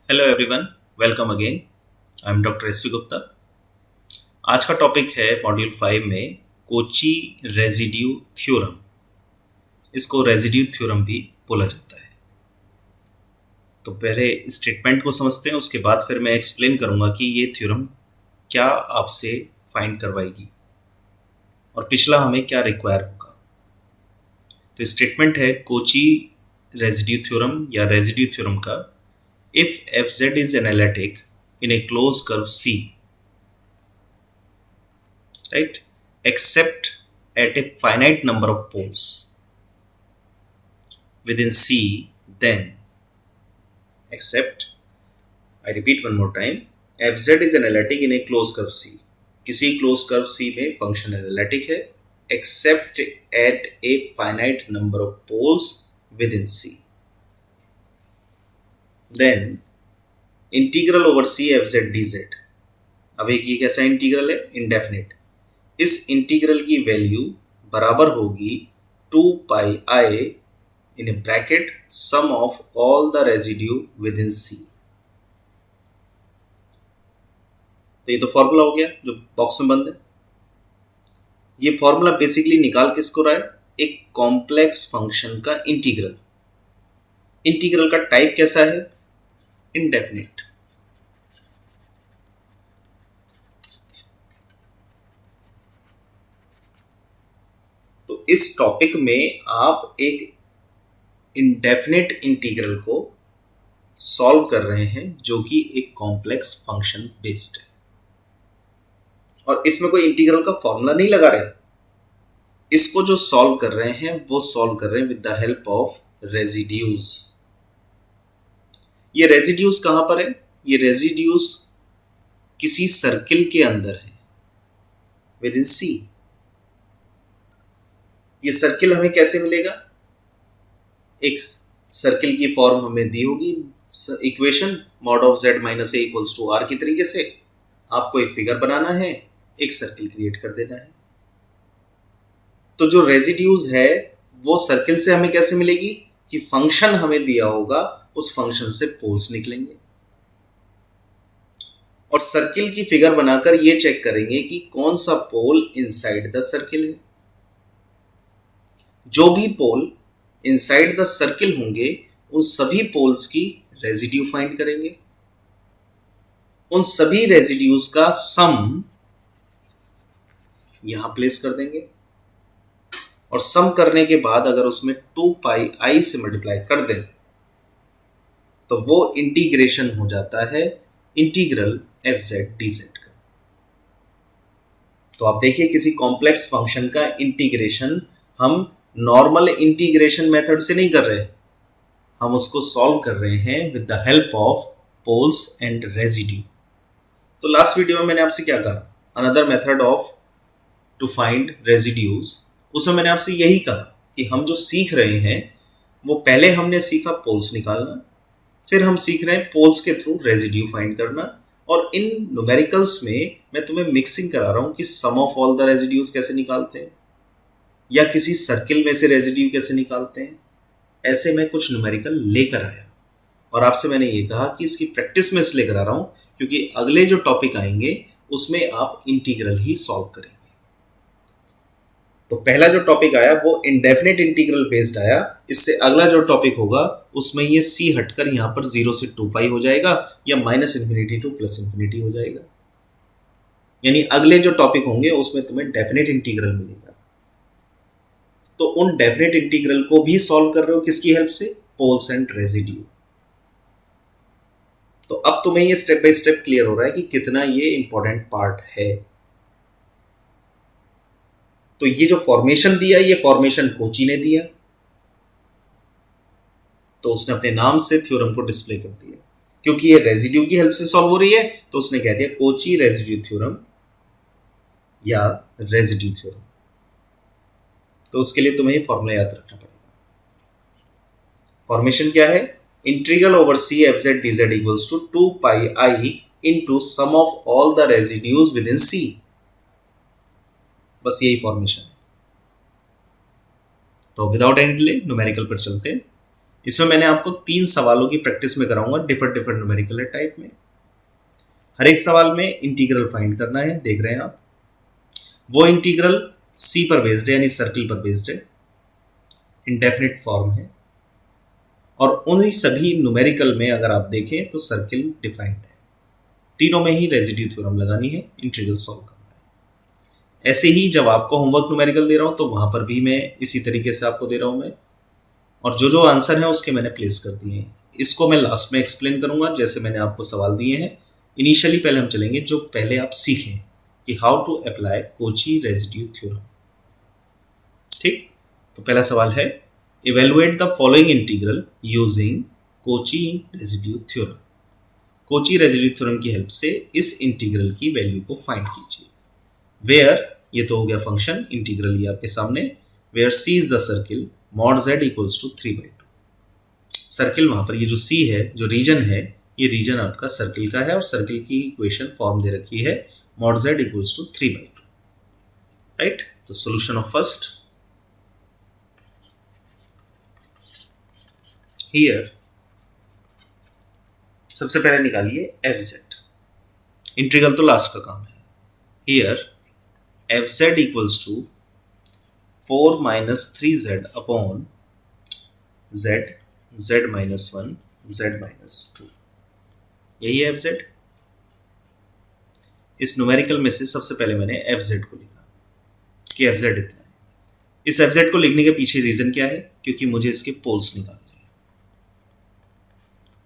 Hello everyone, welcome again. I am doctor S V Gupta. आज का topic है module 5 में कोची रेजिड्यू थ्योरम। इसको रेजिड्यू थ्योरम भी बोला जाता है। तो पहले स्टेटमेंट को समझते हैं, उसके बाद फिर मैं एक्सप्लेन करूंगा कि ये थ्योरम क्या आपसे फाइंड करवाएगी और पिछला हमें क्या रिक्वायर होगा। तो स्टेटमेंट है कोची रेजिड्यू थ्योरम या रेजिड्यू थ्योरम का, if F Z is analytic in a closed curve C, right, except at a finite number of poles within C, then except, I repeat one more time, fz is analytic in a closed curve C. किसी closed curve C में function analytic है except at a finite number of poles within C. Then integral over C F Z D z. अब एक ये कैसा integral है? Indefinite. इस integral की वैल्यू बराबर होगी 2 pi i in a bracket sum of all the residue within C. तो ये तो फॉर्मूला हो गया जो बॉक्स में बंद है। ये फॉर्मूला बेसिकली निकाल किसको रहा है? एक कॉम्प्लेक्स फंक्शन का इंटीग्रल। इंटीग्रल का टाइप कैसा है? इंडेफिनिट। तो इस टॉपिक में आप एक इंडेफिनिट इंटीग्रल को सॉल्व कर रहे हैं जो कि एक कॉम्प्लेक्स फंक्शन बेस्ड है, और इसमें कोई इंटीग्रल का फॉर्मूला नहीं लगा रहे। इसको जो सॉल्व कर रहे हैं वो सॉल्व कर रहे हैं with the help of residues. ये रेजिड्यूज कहां पर है? ये रेजिड्यूज किसी सर्किल के अंदर है विद इन सी। ये सर्किल हमें कैसे मिलेगा? एक सर्किल की फॉर्म हमें दी होगी equation mod of z minus a equals to r की तरीके से। आपको एक फिगर बनाना है, एक सर्किल क्रिएट कर देना है। तो जो रेजिड्यूज है वो सर्किल से हमें कैसे मिलेगी? कि फंक्शन हमें दिया होगा, उस फंक्शन से पोल्स निकलेंगे और सर्किल की फिगर बनाकर ये चेक करेंगे कि कौन सा पोल इनसाइड द सर्किल है। जो भी पोल इनसाइड द सर्किल होंगे उन सभी पोल्स की रेजिड्यू फाइंड करेंगे। उन सभी रेजिड्यूज का सम यहां प्लेस कर देंगे और सम करने के बाद अगर उसमें 2 पाई आई से मल्टीप्लाई कर दें तो वो इंटीग्रेशन हो जाता है integral F Z D Z का। तो आप देखिए किसी कॉम्प्लेक्स फंक्शन का इंटीग्रेशन हम नॉर्मल इंटीग्रेशन मेथड से नहीं कर रहे, हम उसको सॉल्व कर रहे हैं with the help of poles and residue. तो लास्ट वीडियो में मैंने आपसे क्या कहा? Another method of to find residues. उसमें मैंने आपसे यही कहा कि हम जो सीख रहे हैं वो पहले हमने सीखा पोल्स निकालना, फिर हम सीख रहे हैं पोल्स के थ्रू रेजिड्यू फाइंड करना, और इन न्यूमेरिकल्स में मैं तुम्हें मिक्सिंग करा रहा हूं कि सम ऑफ ऑल द रेजिड्यूज कैसे निकालते हैं या किसी सर्किल में से रेजिड्यू कैसे निकालते हैं। ऐसे मैं कुछ न्यूमेरिकल लेकर आया और आपसे मैंने ये कहा कि इसकी प्रैक्टिस में इसलिए करा रहा हूं क्योंकि अगले जो टॉपिक आएंगे उसमें आप इंटीग्रल ही सॉल्व करेंगे। तो पहला जो टॉपिक आया वो इंडेफिनिट इंटीग्रल बेस्ड आया। इससे अगला जो टॉपिक होगा उसमें ये सी हटकर यहां पर 0 से 2 पाई हो जाएगा या minus infinity two plus infinity हो जाएगा। यानी अगले जो टॉपिक होंगे उसमें तुम्हें डेफिनेट इंटीग्रल मिलेगा। तो उन डेफिनेट इंटीग्रल को भी सॉल्व कर रहे हो किसकी हेल्प से? Poles and residue. तो अब तुम्हें ये स्टेप बाय स्टेप क्लियर हो रहा है कि कितना ये इंपॉर्टेंट पार्ट है। तो ये जो फॉर्मेशन दिया, ये फॉर्मेशन कोची ने दिया, तो उसने अपने नाम से थ्योरम को डिस्प्ले कर दिया। क्योंकि ये रेजिड्यू की हेल्प से सॉल्व हो रही है तो उसने कह दिया कोची रेजिड्यू थ्योरम या रेजिड्यू थ्योरम। तो उसके लिए तुम्हें फॉर्मूला याद रखना पड़ेगा। फॉर्मेशन क्या है? Integral over C F Z D Z equals to 2 pi i into sum of all the residues within C. बस यही फॉर्मेशन है। तो विदाउट एनी डिले न्यूमेरिकल पर चलते हैं। इसमें मैंने आपको 3 सवालों की प्रैक्टिस में कराऊंगा डिफरेंट न्यूमेरिकल टाइप में। हर एक सवाल में इंटीग्रल फाइंड करना है, देख रहे हैं आप। वो इंटीग्रल सी पर बेस्ड है, यानी सर्किल पर बेस्ड है, इंडेफिनिट फॉर्म है, और उन्हीं सभी न्यूमेरिकल में अगर आप देखें तो सर्किल डिफाइंड है। तीनों में ही रेजिड्यू थ्योरम लगानी है, इंटीग्रल सॉल्व करना है। ऐसे ही जब आपको होमवर्क न्यूमेरिकल दे रहा हूं तो वहां पर भी मैं इसी तरीके से आपको दे रहा हूं मैं, और जो जो आंसर है उसके मैंने प्लेस कर दिए हैं। इसको मैं लास्ट में एक्सप्लेन करूंगा जैसे मैंने आपको सवाल दिए हैं। इनिशियली पहले हम चलेंगे जो पहले आप सीखें कि how to apply Cauchy residue theorem. ठीक, तो पहला सवाल है evaluate the following integral using Cauchy residue theorem. Cauchy residue theorem की हेल्प से इस इंटीग्रल की वैल्यू को फाइंड कीजिए। वेयर, ये तो हो गया फंक्शन, इंटीग्रल ये आपके सामने। Where C is the circle mod z equals to 3/2। Circle वहां पर ये जो सी है, जो रीजन है, ये रीजन आपका सर्किल का है, और सर्किल की इक्वेशन फॉर्म दे रखी है mod z equals to 3/2। Right, तो सॉल्यूशन ऑफ फर्स्ट हियर, सबसे पहले निकालिए एफ जेड। इंटीग्रल तो लास्ट का काम है। Here f z equals to 4 minus 3z upon z, z minus 1, z minus 2, यही है एफ जेड। इस न्यूमेरिकल में से सबसे पहले मैंने एफ जेड को लिखा कि एफ जेड इतना है। इस एफ जेड को लिखने के पीछे रीजन क्या है? क्योंकि मुझे इसके पोल्स निकालने हैं।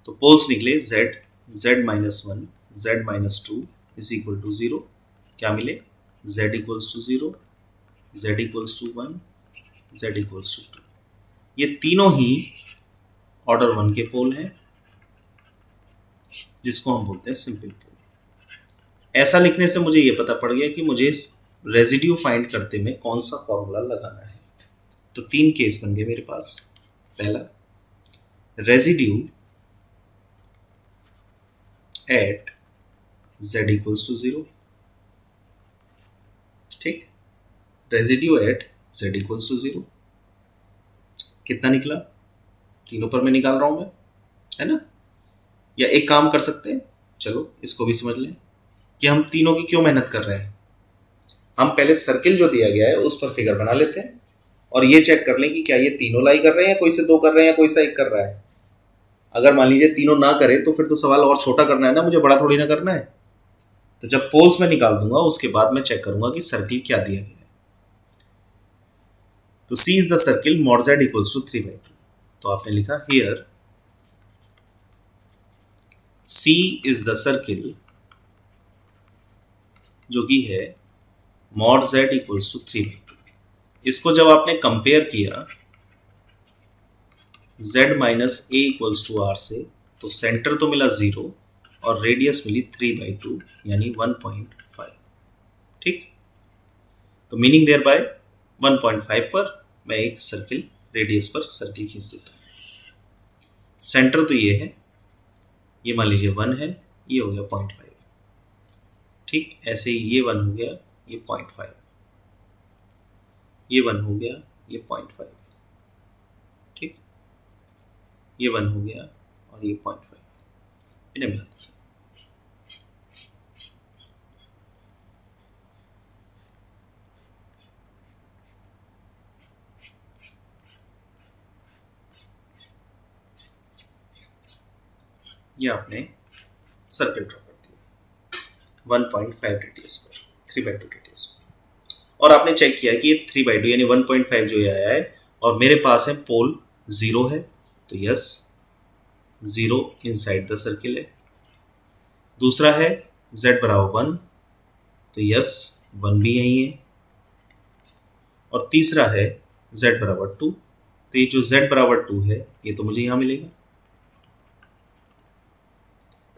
तो पोल्स निकले z, z minus 1, z minus 2 is equal to 0। क्या मिले? z equals to 0, z equals to 1, z equals to 2। ये तीनों ही ऑर्डर 1 के पोल हैं, जिसको हम बोलते हैं सिंपल पोल। ऐसा लिखने से मुझे ये पता पड़ गया कि मुझे रेजिड्यू फाइंड करते में कौन सा फॉर्मूला लगाना है। तो 3 केस बन गए मेरे पास। पहला, residue at z equals to 0। ठीक, residue at z equals to 0 कितना निकला? तीनों पर मैं निकाल रहा हूं मैं, है ना। या एक काम कर सकते हैं, चलो इसको भी समझ लें कि हम तीनों की क्यों मेहनत कर रहे हैं। हम पहले सर्किल जो दिया गया है उस पर फिगर बना लेते हैं और ये चेक कर लें कि क्या ये तीनों लाई कर रहे हैं, कोई से 2 कर रहे हैं, कोई सा 1 कर रहा है। अगर मान लीजिए तीनों ना करे तो फिर तो सवाल और छोटा करना है ना, मुझे बड़ा थोड़ी ना करना है। तो जब पोल्स में निकाल दूंगा उसके बाद मैं चेक करूंगा कि सर्किल क्या दिया गया है। तो C is the circle mod z equals to 3/2। तो आपने लिखा here C is the circle जो कि है मॉड z इक्वल्स टू 3/2। इसको जब आपने कंपेयर किया z minus a equals to r से, तो सेंटर तो मिला 0 और रेडियस मिली 3/2 यानी 1.5। ठीक, तो मीनिंग देयर बाय 1.5 पर मैं एक सर्किल, रेडियस पर सर्किल खींच देता हूँ। सेंटर तो ये है, ये मान लीजिए 1 है, ये हो गया 0.5। ठीक, ऐसे ही ये 1 हो गया, ये 0.5, ये 1 हो गया, ये 0.5। ठीक, ये 1 हो गया और ये 0.5, इन्हें मिला दीजिए। ये आपने सर्किल ड्रॉ कर दिया 1.5 रेडियस पर, 3/2 रेडियस पर, और आपने चेक किया कि ये 3/2 यानी 1.5 जो ये आया है, और मेरे पास है पोल 0 है, तो यस 0 इनसाइड द सर्किल है। दूसरा है z बराबर 1, तो यस 1 भी यही है। और तीसरा है z बराबर 2, तो ये जो z बराबर 2 है ये तो मुझे यहाँ मिलेगा।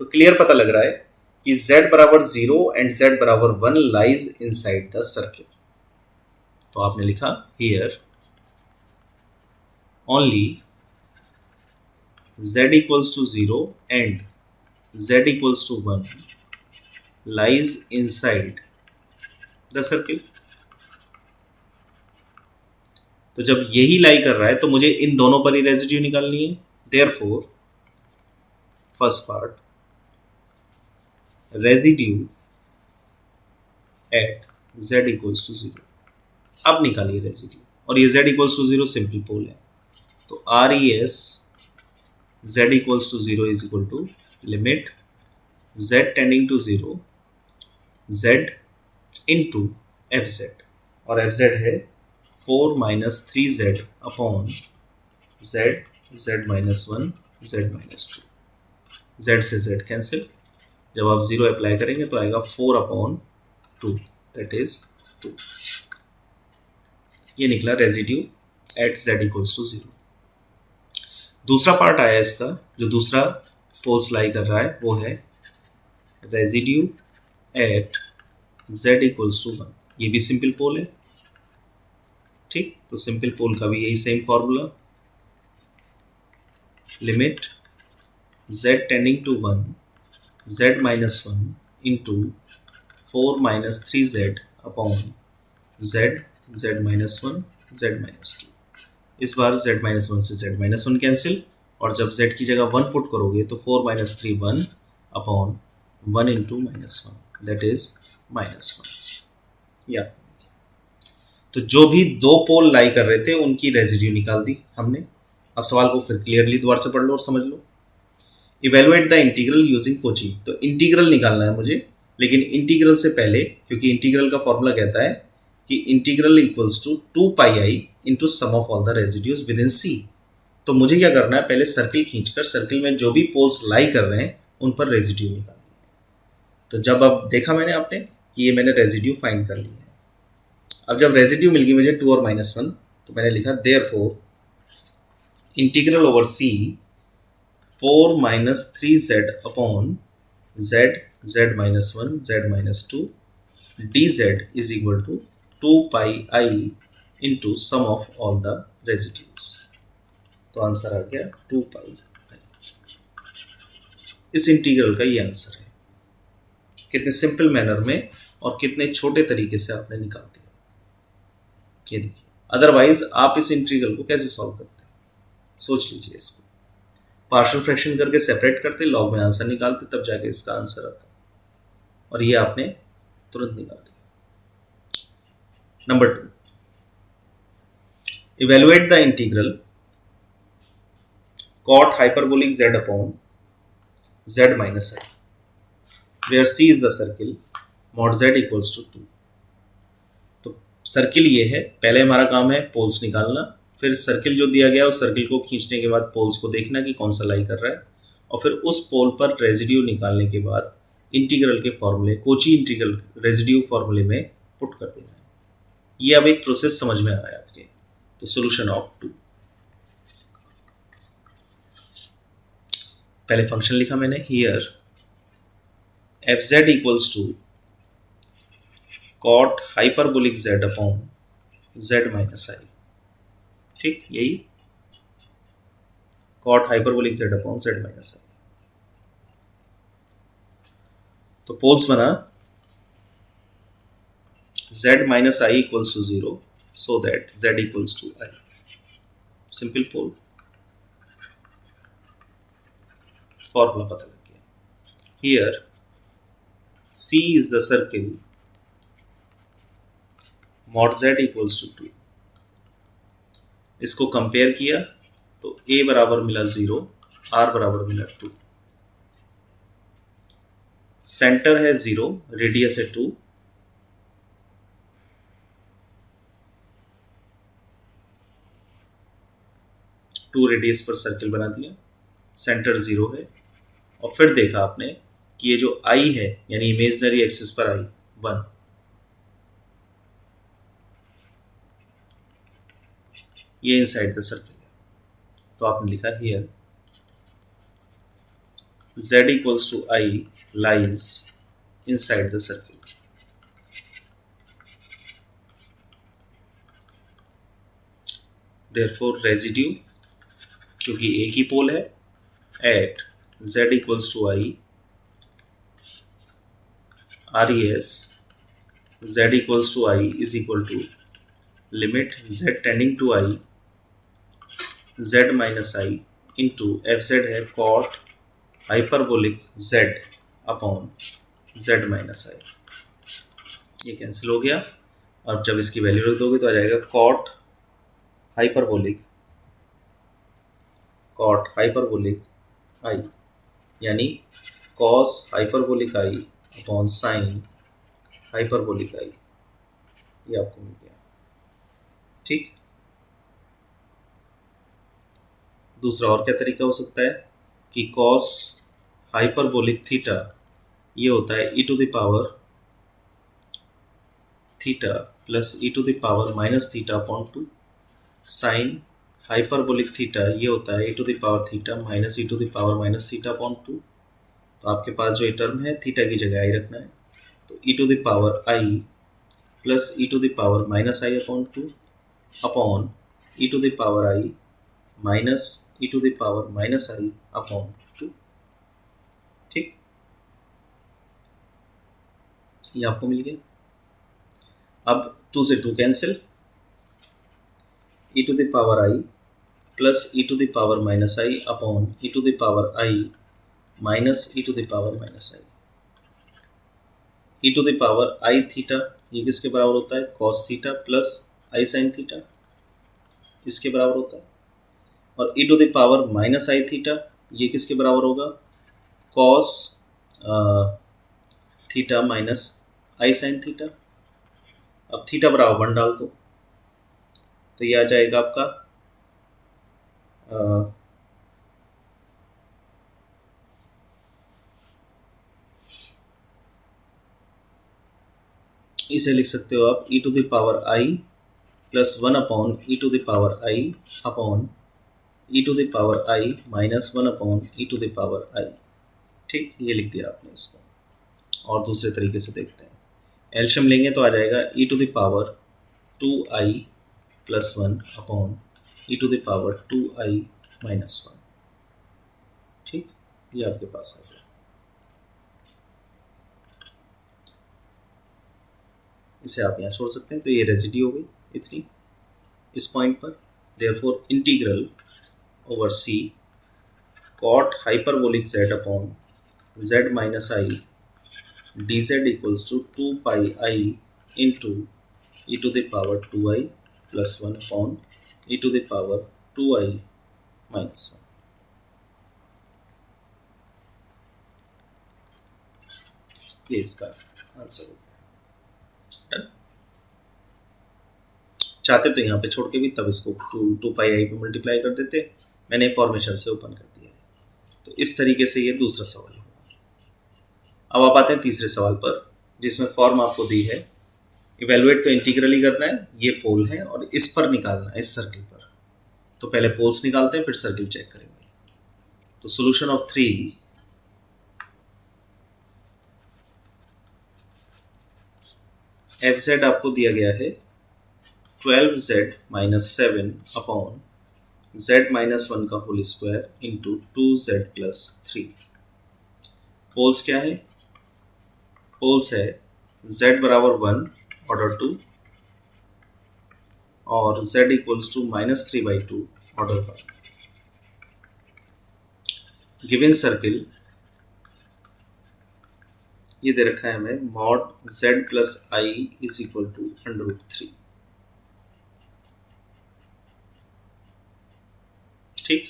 तो क्लियर पता लग रहा है कि z बराबर 0 एंड z बराबर 1 लाइज इनसाइड द सर्किल। तो आपने लिखा here only z equals to 0 and z equals to 1 lies inside the circle. तो जब यही लाई कर रहा है तो मुझे इन दोनों पर ही रेजिड्यू निकालनी है, therefore first part, residue at z equals to 0. अब निकालिए रेजिड्यू, और ये z equals to 0 simple pole है, तो RES z equals to 0 is equal to limit z tending to 0 z into FZ, और FZ है 4 minus 3z upon z, z minus 1, z minus 2, z से z cancel, जब आप 0 apply करेंगे तो आएगा 4 अपॉन 2, दैट इज 2. ये निकला residue at z equals to 0. दूसरा पार्ट आया इसका, जो दूसरा पोल्स लाई कर रहा है, वो है residue at z equals to 1. ये भी सिंपल पोल है, ठीक. तो सिंपल पोल का भी यही same formula, limit z tending to 1 z minus 1 into 4 minus 3z upon z, z minus 1, z minus 2. इस बार z माइनस 1 से z माइनस 1 कैंसिल, और जब z की जगह 1 पुट करोगे तो 4 minus 3 1 upon 1 into minus 1, that is minus 1. या तो जो भी दो पोल लाई कर रहे थे उनकी रेजिड्यू निकाल दी हमने. अब सवाल को फिर क्लियरली दोबारा से पढ़ लो और समझ लो. Evaluate the integral using Cauchy. तो इंटीग्रल निकालना है मुझे, लेकिन इंटीग्रल से पहले, क्योंकि इंटीग्रल का फॉर्मूला कहता है कि integral equals to 2 pi i into sum of all the residues within C. तो मुझे क्या करना है, पहले सर्किल खींचकर सर्किल में जो भी पोल्स लाई कर रहे हैं उन पर रेजिड्यू निकालनी है. तो जब अब देखा मैंने आपने कि ये मैंने रेजिड्यू फाइंड कर लिया है. अब जब रेजिड्यू मिल गई मुझे 2 और माइनस 1, तो मैंने लिखा therefore integral over C 4 minus 3z upon z, z minus 1, z minus 2 dz is equal to 2 pi i into sum of all the residues. तो आंसर आ गया 2 पाई आई. इस इंटीग्रल का ये आंसर है. कितने सिंपल मैनर में और कितने छोटे तरीके से आपने निकाल दिया, ये देखिए. अदरवाइज आप इस इंटीग्रल को कैसे सॉल्व करते हैं, सोच लीजिए. इसको पार्शियल फ्रैक्शन करके सेपरेट करते, लॉग में आंसर निकालते, तब जाके इसका आंसर आता, और ये आपने तुरंत निकाल दिया. Number 2, evaluate the integral cot hyperbolic z upon z minus I, where C is the circle, mod z equals to 2. तो सर्किल ये है, पहले हमारा काम है पोल्स निकालना, फिर सर्किल जो दिया गया उस सर्किल को खींचने के बाद पोल्स को देखना कि कौन सा लाई कर रहा है, और फिर उस पोल पर रेजिड्यू निकालने के बाद इंटीग्रल के फॉर्मूले, कोची इंटीग्रल रेजिड्यू फॉर्मूले में पुट कर देना है. ये अब एक प्रोसेस समझ में आ रहा है आपके. तो सोल्यूशन ऑफ 2, पहले फंक्शन लिखा मैंने here fz equals to cot hyperbolic z upon z minus i. ठीक, यही cot hyperbolic z upon z minus i. तो पोल्स बना z minus i equals to 0 so that z equals to i. Simple pole, formula पता लग गया. Here C is the circle, mod z equals to 2. इसको compare किया तो A बराबर मिला 0, R बराबर मिला 2. सेंटर है 0, रेडियस है 2. टू रेडियस पर सर्किल बना दिया, सेंटर 0 है, और फिर देखा आपने कि ये जो I है, यानी इमेजिनरी एक्सिस पर I 1, ये इनसाइड द सर्किल है. तो आपने लिखा here z equals to I lies inside the circle. Therefore residue, क्योंकि एक ही पोल है, at z equals to I RES z equals to I is equal to limit z tending to I z minus I into F Z है cot hyperbolic Z upon Z minus i. ये cancel हो गया। अब जब इसकी value रख दोगे तो आ जाएगा कॉट हाइपरबोलिक आई, यानी कॉस हाइपरबोलिक आई अपॉन साइन हाइपरबोलिक आई। ये आपको मिल गया। ठीक, दूसरा और क्या तरीका हो सकता है कि कॉस हाइपरबोलिक थीटा ये होता है e to the power theta plus e to the power minus theta upon 2। Sine hyperbolic theta ये होता है e to the power theta minus e to the power minus theta upon 2। तो आपके पास जो ये टर्म है थीटा की जगह आई रखना है, तो e to the power i plus e to the power minus i upon 2 upon e to the power i minus e to the power minus i upon 2। ठीक, ये आपको मिल गया। अब 2 से 2 cancel, e to the power i plus e to the power minus i upon e to the power i minus e to the power minus i. E to the power i theta ये किसके बराबर होता है, cos theta plus i sine theta, इसके बराबर होता है। और e to the power minus i theta ये किसके बराबर होगा, cos theta minus i sine theta. अब थीटा बराबर 1 डाल दो तो ये आ जाएगा आपका इसे लिख सकते हो आप e to the power i plus 1 upon e to the power i upon e to the power i minus 1 upon e to the power i. ठीक, ये लिख दिया आपने इसको। और दूसरे तरीके से देखते हैं, एल्शियम लेंगे तो आ जाएगा e to the power 2i plus 1 upon e to the power 2i minus 1। ठीक, ये आपके पास आ गया। इसे आप यहाँ छोड़ सकते हैं, तो ये रेजिड्यू हो गई इतनी इस पॉइंट पर। Therefore integral over C cot hyperbolic Z upon Z minus i d Z equals to 2 pi i into e to the power 2i plus 1 upon e to the power 2i minus 1। ये इसका answer होगा। Done. चाहते तो यहाँ पे छोड़ के भी तब इसको 2 पाई आई पे मल्टीप्लाई कर देते, मैंने फॉर्मेशन से ओपन कर दिया है। तो इस तरीके से ये दूसरा सवाल होगा। अब आप आते हैं तीसरे सवाल पर, जिसमें फॉर्म आपको दी है, इवेलुएट तो इंटीग्रल ही करना है, ये पोल है और इस पर निकालना है, इस सर्किल पर। तो पहले पोल्स निकालते हैं फिर सर्किल चेक करेंगे। तो सोल्यूशन ऑफ 3 एफ जेड आपको दिया गया है 12z minus 7 upon z minus 1 का whole square into 2z plus 3। Poles क्या है, पोल्स है z बराबर 1 ऑर्डर 2 और z equals to minus 3/2 order 1। Given circle ये दे रखा है हमें, mod z plus i is equal to √3। ठीक,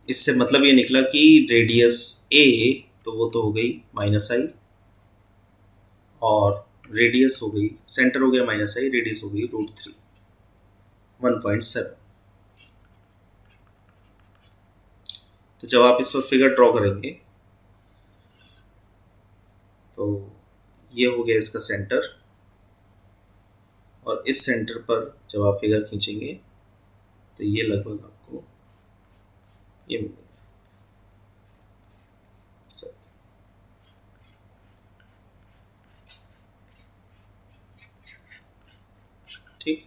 इससे मतलब ये निकला कि रेडियस a तो वो तो हो गई माइनस आई और रेडियस हो गई, सेंटर हो गया माइनस आई, रेडियस हो गई √3 1.7। तो जब आप इस पर फिगर ड्रॉ करेंगे तो ये हो गया इसका सेंटर, और इस सेंटर पर जब आप फिगर खींचेंगे तो ये लगभग आपको ये मिलेगा। ठीक,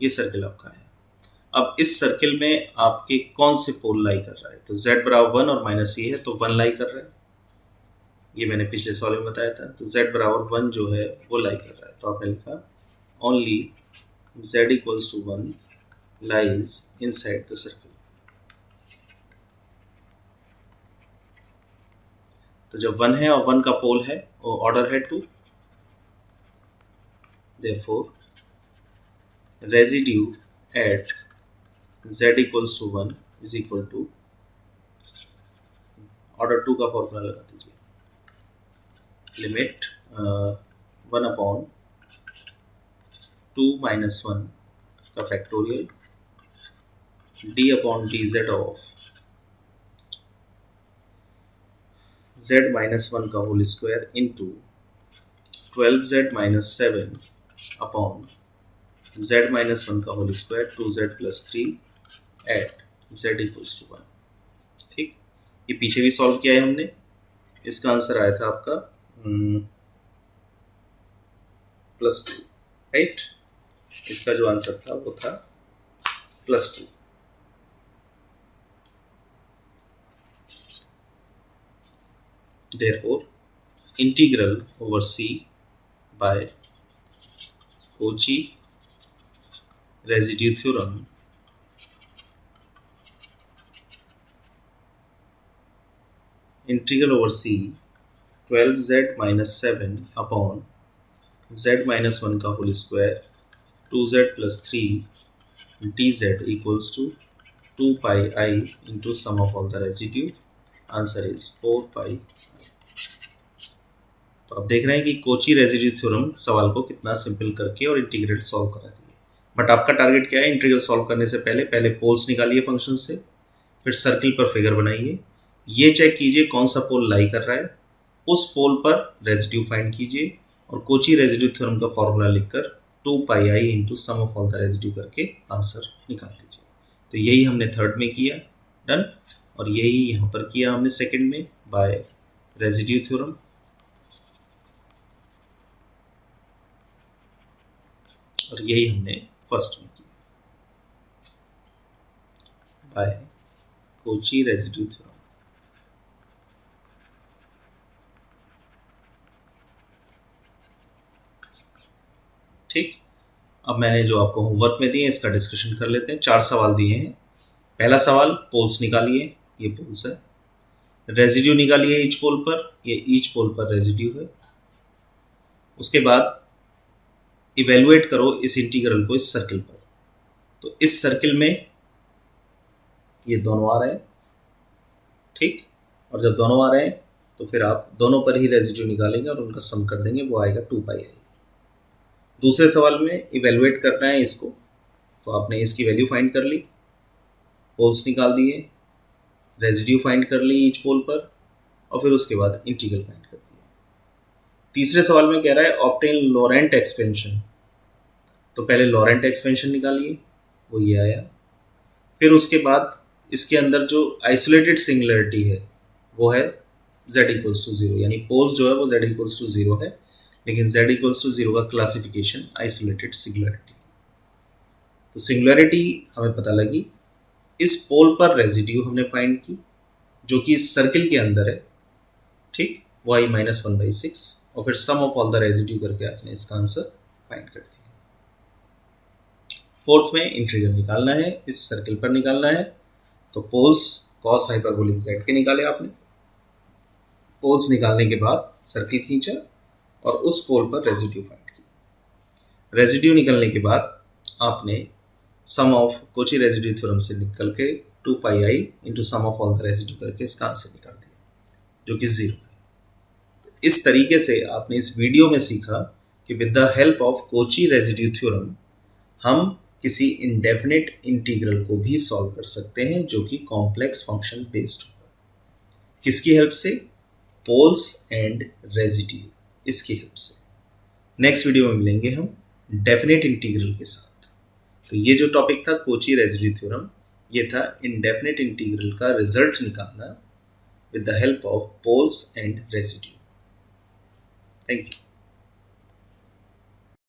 ये सर्किल आपका है। अब इस सर्किल में आपके कौन से पोल लाई कर रहा है, तो z बराबर 1 और माइनस ये है तो 1 लाई कर रहा है, ये मैंने पिछले सवाल में बताया था। तो z बराबर 1 जो है वो लाई कर रहा है, तो आपने लिखा only z equals to 1 lies inside the circle. तो जब 1 है और 1 का पोल है वो ऑर्डर है 2, therefore residue at z equals to 1 is equal to order 2 का फॉर्मूला लगा दीजिए, लिमिट 1 अपॉन 2 माइनस 1 का फैक्टोरियल d अपॉन d z of z minus 1 का whole square into 12z minus 7 upon z minus 1 का whole square 2z plus 3 at z equals to 1। ठीक, ये पीछे भी सॉल्व किया है हमने, इसका आंसर आया था आपका +2, राइट। इसका जो आंसर था वो था +2। Therefore, integral over C by Cauchy residue theorem integral over C 12z minus 7 upon z minus 1 का whole square 2z plus 3 dz equals to 2 pi I into sum of all the residue. Answer is 4 पाई। तो आप देख रहे हैं कि Kochi residue theorem सवाल को कितना सिंपल करके और इंटीग्रेट सॉल्व करा रही है। बट आपका टारगेट क्या है, इंटीग्रल सॉल्व करने से पहले पोल्स निकालिए फंक्शन से, फिर सर्किल पर फिगर बनाइए, ये चेक कीजिए कौन सा पोल लाई कर रहा है, उस पोल पर रेजिड्यू फाइंड कीजिए और कोची रेजिड्यू थ्योरम का फॉर्मूला लिखकर 2 pi i into sum of all the residue करके आंसर निकाल दीजिए। तो यही हमने थर्ड में किया, डन। और यही यहाँ पर किया हमने सेकंड में बाय रेजिड्यू थ्योरम। और यही हमने फर्स्ट में किया बाय कोची रेजिड्यू थ्योरम। ठीक, अब मैंने जो आपको होमवर्क में दिए इसका डिस्कशन कर लेते हैं। 4 सवाल दिए हैं। पहला सवाल, पोल्स निकालिए, ये पोल्स है, रेजिड्यू निकालिए ईच पोल पर, ये ईच पोल पर रेजिड्यू है। उसके बाद इवेलुएट करो इस इंटीग्रल को इस सर्किल पर। तो इस सर्किल में ये दोनों आ रहे हैं, ठीक, और जब दोनों आ रहे हैं तो फिर आप दोनों पर ही रेजिड्यू निकालेंगे और उनका सम कर देंगे, वो आएगा 2 पाई आई। दूसरे सवाल में इवेलुएट करना है इसको, तो आपने इसकी वैल्यू फाइंड कर ली, पोल्स निकाल दिए, रेजिड्यू फाइंड कर ली ईच पोल पर, और फिर उसके बाद इंटीग्रल फाइंड कर दिया। तीसरे सवाल में कह रहा है ऑब्टेन लॉरेंट एक्सपेंशन। तो पहले लॉरेंट एक्सपेंशन निकालिए, वो ये आया। फिर उसके बाद इसके अंदर जो आइसोलेटेड सिंगुलरिटी है वो है z इक्वल्स टू 0, यानी पोल्स जो है वो z इक्वल्स टू 0 है, लेकिन z इक्वल्स टू 0 का क्लासिफिकेशन आइसोलेटेड सिंगुलरिटी। तो सिंगुलरिटी हमें पता लगी, इस पोल पर रेजिड्यू हमने फाइंड की जो कि इस सर्किल के अंदर है, ठीक, y -1/6, और फिर सम ऑफ ऑल द रेजिड्यू करके आपने इसका आंसर फाइंड कर दिया। फोर्थ में इंटीग्रल निकालना है, इस सर्किल पर निकालना है। तो पोल्स कॉस हाइपरबोलिक z के निकाले आपने। पोल्स निकालने के बाद सर्किल खींचा और उस पोल पर रेजिड्यू फाइंड किया। रेजिड्यू निकलने के बाद आपने sum of Cauchy residue theorem से निकल के 2 pi i into sum of all the residue करके इसका आंसर निकाल दिया, जो कि 0 है। तो इस तरीके से आपने इस वीडियो में सीखा कि with the help of Cauchy residue theorem हम किसी इंडेफिनिट इंटीग्रल को भी सॉल्व कर सकते हैं जो कि कॉम्प्लेक्स फंक्शन बेस्ड होगा। किसकी हेल्प से? पोल्स एंड रेजिड्यू, इसकी हेल्प से। नेक्स्ट वीडियो में मिलेंगे हम डेफिनेट इंटीग्रल के साथ। तो ये जो टॉपिक था कोची रेजिड्यू थ्योरम, ये था इंडेफिनेट इंटीग्रल का रिजल्ट निकालना with the help of poles and residue. Thank you.